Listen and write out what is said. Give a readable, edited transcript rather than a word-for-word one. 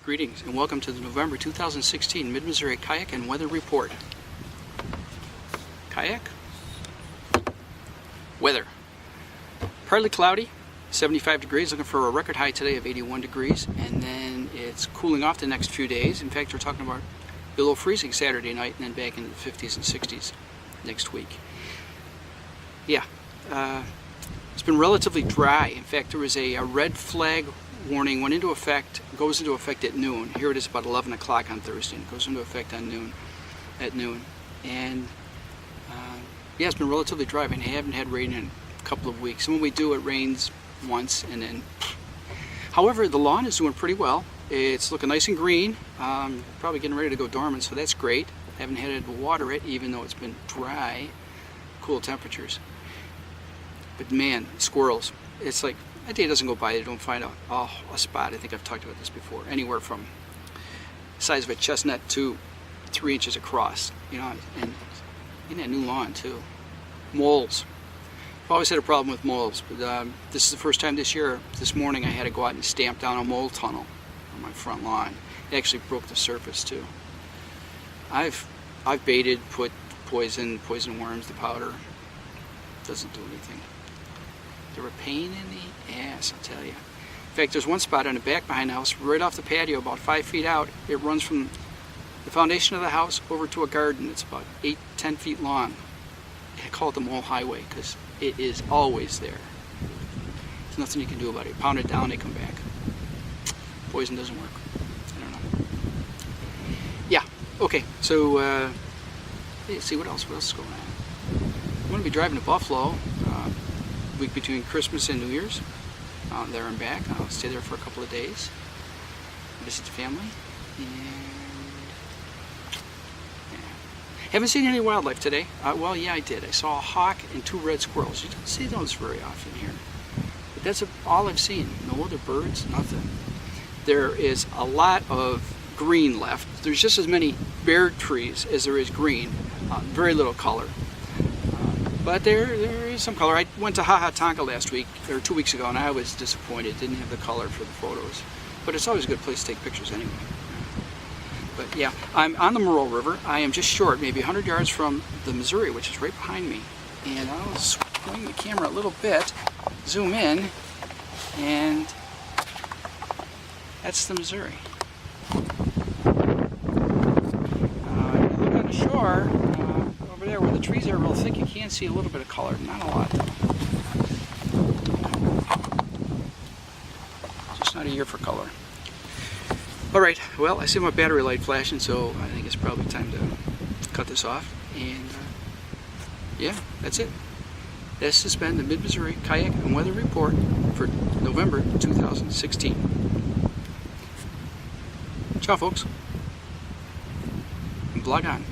Greetings and welcome to the November 2016 Mid-Missouri Kayak and Weather Report. Kayak? Weather. Partly cloudy, 75 degrees, looking for a record high today of 81 degrees, and then it's cooling off the next few days. In fact, we're talking about below freezing Saturday night and then back into the 50s and 60s next week. Yeah, it's been relatively dry. In fact, there was a red flag warning goes into effect at noon. Here it is about 11 o'clock on Thursday, and it goes into effect at noon. And yeah, it's been relatively dry. I mean, I haven't had rain in a couple of weeks. And when we do, it rains once and then. However, the lawn is doing pretty well. It's looking nice and green. Probably getting ready to go dormant, so that's great. Haven't had to water it, even though it's been dry, cool temperatures. But man, squirrels. It's like a day doesn't go by they don't find a spot. I think I've talked about this before. Anywhere from the size of a chestnut to 3 inches across. You know, and in that new lawn too. Moles. I've always had a problem with moles, but this is the first time this morning I had to go out and stamp down a mole tunnel on my front lawn. It actually broke the surface too. I've baited, put poison worms, the powder. Doesn't do anything. They're a pain in the ass, I'll tell you. In fact, there's one spot on the back behind the house, right off the patio, about 5 feet out. It runs from the foundation of the house over to a garden. It's about 8-10 feet long. I call it the Mole Highway because it is always there. There's nothing you can do about it. Pound it down, they come back. Poison doesn't work. I don't know. Yeah, okay, so let's see what else is going on. I'm going to be driving to Buffalo week between Christmas and New Year's. There and back. I'll stay there for a couple of days, visit the family, and yeah. Haven't seen any wildlife today. Well, yeah, I did. I saw a hawk and 2 red squirrels. You don't see those very often here. But that's all I've seen. No other birds, nothing. There is a lot of green left. There's just as many bare trees as there is green. Very little color. But there is some color. I went to Tonka last week, or 2 weeks ago, and I was disappointed. Didn't have the color for the photos. But it's always a good place to take pictures anyway. But yeah, I'm on the Moreau River. I am just short, maybe 100 yards from the Missouri, which is right behind me. And I'll swing the camera a little bit, zoom in, and that's the Missouri. Look on the shore. Over there where the trees are real thick, you can see a little bit of color. Not a lot, though. Just not a year for color. Alright, well, I see my battery light flashing, so I think it's probably time to cut this off. And yeah, that's it. This has been the Mid-Missouri Kayak and Weather Report for November 2016. Ciao, folks. And vlog on.